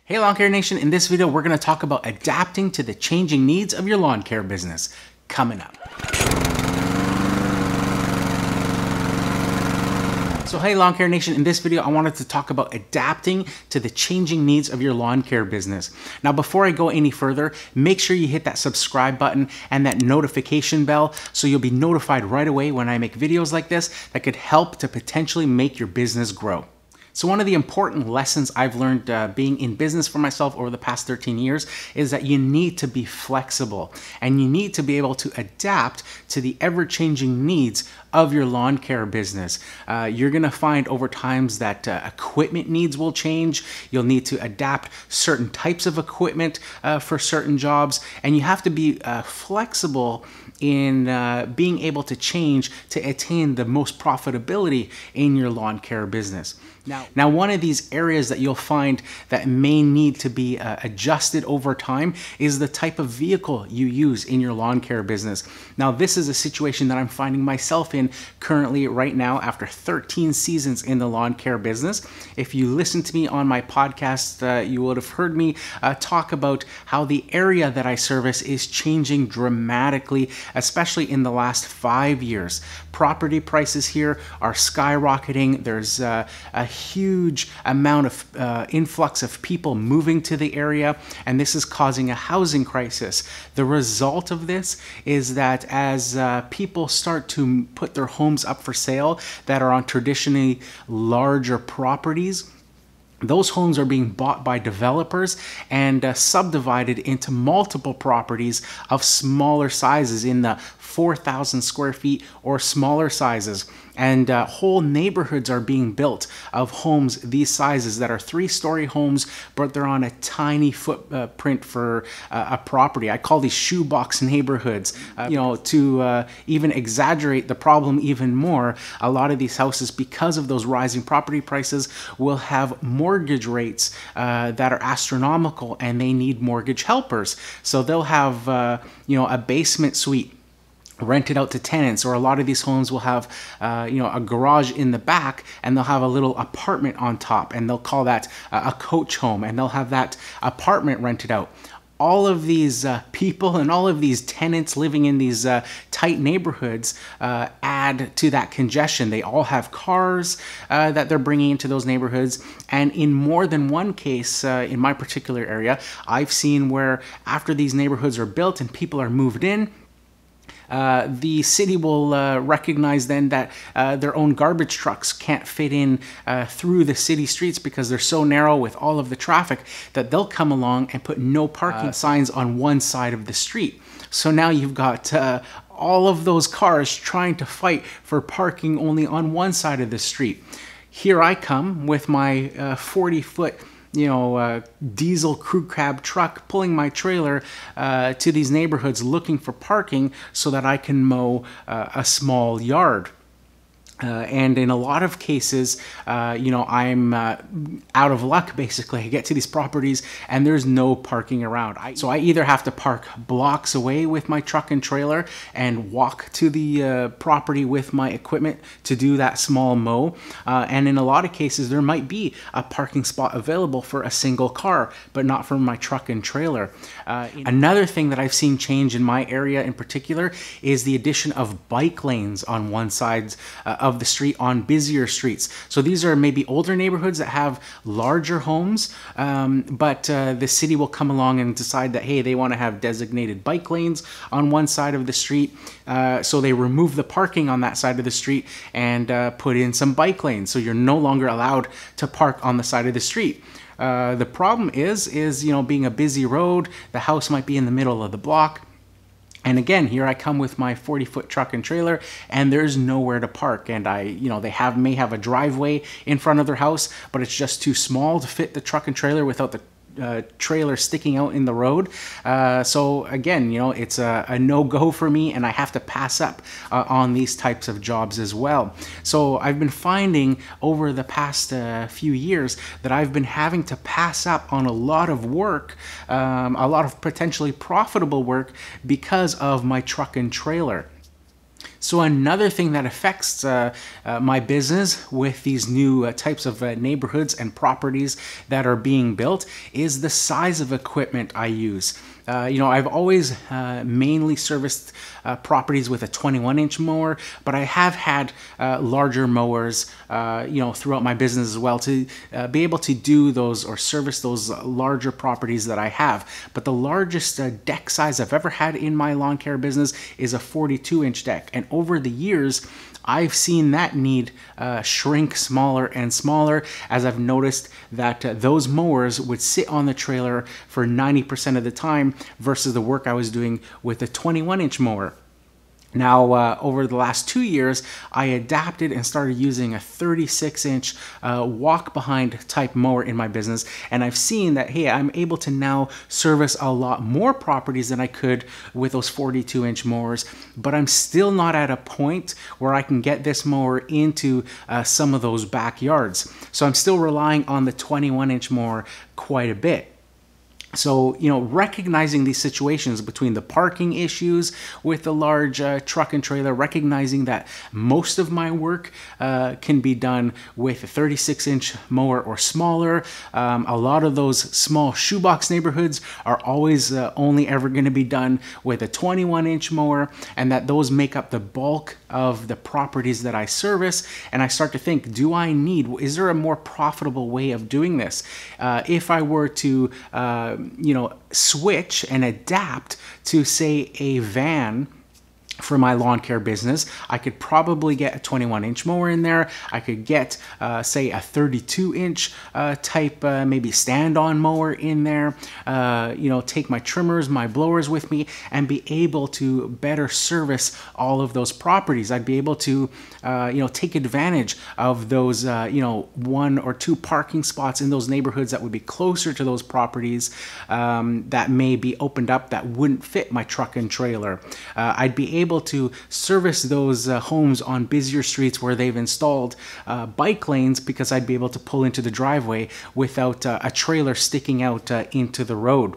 Hey Lawn Care Nation, in this video we're going to talk about adapting to the changing needs of your lawn care business. Coming up. So hey Lawn Care Nation, in this video I wanted to talk about adapting to the changing needs of your lawn care business. Now before I go any further, make sure you hit that subscribe button and that notification bell so you'll be notified right away when I make videos like this that could help to potentially make your business grow. So one of the important lessons I've learned being in business for myself over the past 13 years is that you need to be flexible and you need to be able to adapt to the ever-changing needs of your lawn care business. You're gonna find over times that equipment needs will change. You'll need to adapt certain types of equipment for certain jobs, and you have to be flexible in being able to change to attain the most profitability in your lawn care business. Now, one of these areas that you'll find that may need to be adjusted over time is the type of vehicle you use in your lawn care business. Now, this is a situation that I'm finding myself in currently right now after 13 seasons in the lawn care business. If you listen to me on my podcast, you would have heard me talk about how the area that I service is changing dramatically, especially in the last 5 years. Property prices here are skyrocketing. There's a huge amount of influx of people moving to the area, and this is causing a housing crisis. The result of this is that as people start to put their homes up for sale that are on traditionally larger properties, those homes are being bought by developers and subdivided into multiple properties of smaller sizes in the 4,000 square feet or smaller sizes. And whole neighborhoods are being built of homes these sizes that are 3-story homes, but they're on a tiny footprint for a property. I call these shoebox neighborhoods. To even exaggerate the problem even more, a lot of these houses, because of those rising property prices, will have mortgage rates that are astronomical, and they need mortgage helpers. So they'll have a basement suite rented out to tenants, or a lot of these homes will have a garage in the back, and they'll have a little apartment on top, and they'll call that a coach home, and they'll have that apartment rented out. All of these people and all of these tenants living in these tight neighborhoods add to that congestion. They all have cars that they're bringing into those neighborhoods, and in more than one case in my particular area, I've seen where after these neighborhoods are built and people are moved in, the city will recognize then that their own garbage trucks can't fit in through the city streets because they're so narrow with all of the traffic, that they'll come along and put no parking signs on one side of the street. So now you've got all of those cars trying to fight for parking only on one side of the street. Here I come with my 40-foot diesel crew cab truck pulling my trailer to these neighborhoods looking for parking so that I can mow a small yard. And in a lot of cases, I'm out of luck, basically. I get to these properties and there's no parking around. So I either have to park blocks away with my truck and trailer and walk to the property with my equipment to do that small mow. And in a lot of cases, there might be a parking spot available for a single car, but not for my truck and trailer. Another thing that I've seen change in my area in particular is the addition of bike lanes on one side of the street on busier streets. So these are maybe older neighborhoods that have larger homes, but the city will come along and decide that, hey, they want to have designated bike lanes on one side of the street. So they remove the parking on that side of the street and put in some bike lanes. So you're no longer allowed to park on the side of the street. The problem is being a busy road, the house might be in the middle of the block. And again, here I come with my 40-foot truck and trailer, and there's nowhere to park. And they may have a driveway in front of their house, but it's just too small to fit the truck and trailer without the trailer sticking out in the road. So again, it's a no-go for me, and I have to pass up on these types of jobs as well. So I've been finding over the past few years that I've been having to pass up on a lot of work, a lot of potentially profitable work, because of my truck and trailer. So another thing that affects my business with these new types of neighborhoods and properties that are being built is the size of equipment I use. I've always mainly serviced properties with a 21-inch mower, but I have had larger mowers, throughout my business as well to be able to do those or service those larger properties that I have. But the largest deck size I've ever had in my lawn care business is a 42-inch deck. And over the years, I've seen that need shrink smaller and smaller as I've noticed that those mowers would sit on the trailer for 90% of the time versus the work I was doing with a 21-inch mower. Now, over the last 2 years, I adapted and started using a 36-inch walk-behind type mower in my business, and I've seen that, hey, I'm able to now service a lot more properties than I could with those 42-inch mowers, but I'm still not at a point where I can get this mower into some of those backyards. So I'm still relying on the 21-inch mower quite a bit. So, recognizing these situations between the parking issues with the large truck and trailer, recognizing that most of my work can be done with a 36-inch mower or smaller. A lot of those small shoebox neighborhoods are always only ever going to be done with a 21-inch mower, and that those make up the bulk of the properties that I service. And I start to think, is there a more profitable way of doing this? If I were to switch and adapt to, say, a van for my lawn care business, I could probably get a 21-inch mower in there. I could get, say, a 32-inch type, maybe stand-on mower in there. Take my trimmers, my blowers with me, and be able to better service all of those properties. I'd be able to, take advantage of those, 1 or 2 parking spots in those neighborhoods that would be closer to those properties that may be opened up that wouldn't fit my truck and trailer. I'd be able to service those homes on busier streets where they've installed bike lanes, because I'd be able to pull into the driveway without a trailer sticking out into the road.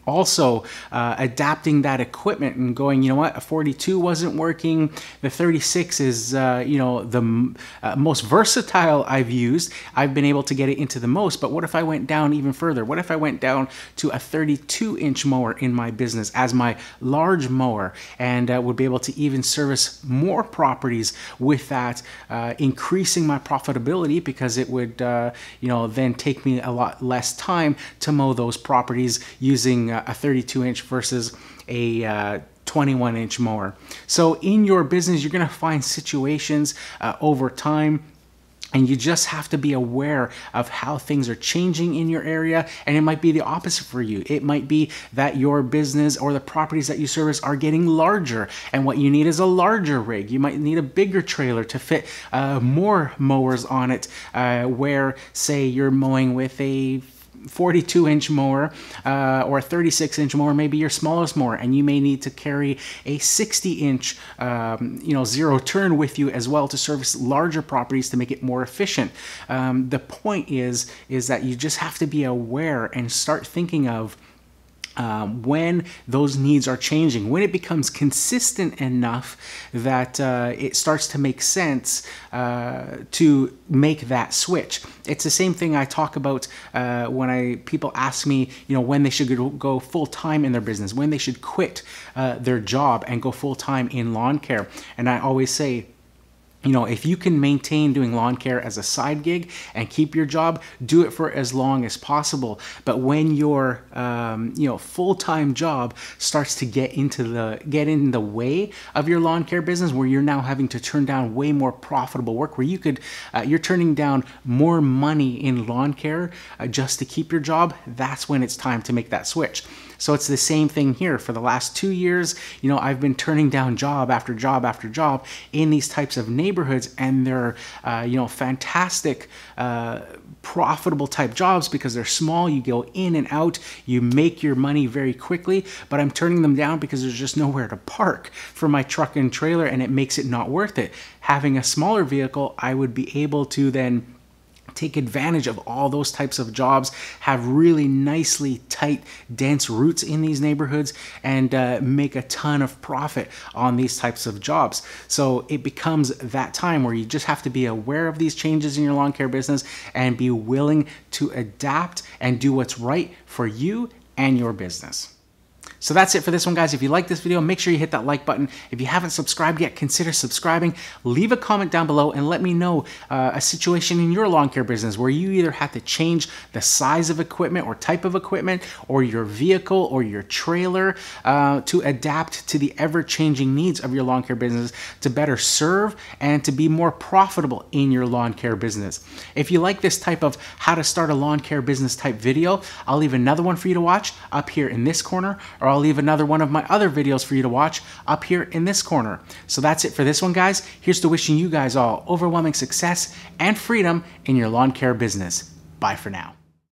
Also, adapting that equipment and going, a 42 wasn't working. The 36 is, the most versatile I've used. I've been able to get it into the most, but what if I went down even further? What if I went down to a 32-inch mower in my business as my large mower, and would be able to even service more properties with that, increasing my profitability, because it would, then take me a lot less time to mow those properties using a 32-inch versus a 21-inch mower. So in your business, you're going to find situations over time, and you just have to be aware of how things are changing in your area. And it might be the opposite for you. It might be that your business or the properties that you service are getting larger, and what you need is a larger rig. You might need a bigger trailer to fit more mowers on it, where, say, you're mowing with a 42-inch mower or a 36-inch mower, maybe your smallest mower, and you may need to carry a 60-inch zero turn with you as well to service larger properties to make it more efficient. The point is that you just have to be aware and start thinking of when those needs are changing, when it becomes consistent enough that it starts to make sense to make that switch. It's the same thing I talk about when people ask me, when they should go full-time in their business, when they should quit their job and go full-time in lawn care. And I always say, if you can maintain doing lawn care as a side gig and keep your job, do it for as long as possible. But when your full-time job starts to get in the way of your lawn care business, where you're now having to turn down way more profitable work, where you're turning down more money in lawn care just to keep your job, that's when it's time to make that switch. So it's the same thing here. For the last 2 years, I've been turning down job after job after job in these types of neighborhoods, and they're, fantastic, profitable type jobs because they're small. You go in and out, you make your money very quickly, but I'm turning them down because there's just nowhere to park for my truck and trailer, and it makes it not worth it. Having a smaller vehicle, I would be able to then take advantage of all those types of jobs, have really nicely tight, dense roots in these neighborhoods, and make a ton of profit on these types of jobs. So it becomes that time where you just have to be aware of these changes in your lawn care business and be willing to adapt and do what's right for you and your business. So that's it for this one, guys. If you like this video, make sure you hit that like button. If you haven't subscribed yet, consider subscribing. Leave a comment down below and let me know a situation in your lawn care business where you either had to change the size of equipment or type of equipment or your vehicle or your trailer to adapt to the ever-changing needs of your lawn care business to better serve and to be more profitable in your lawn care business. If you like this type of how to start a lawn care business type video, I'll leave another one for you to watch up here in this corner, or I'll leave another one of my other videos for you to watch up here in this corner. So that's it for this one, guys. Here's to wishing you guys all overwhelming success and freedom in your lawn care business. Bye for now.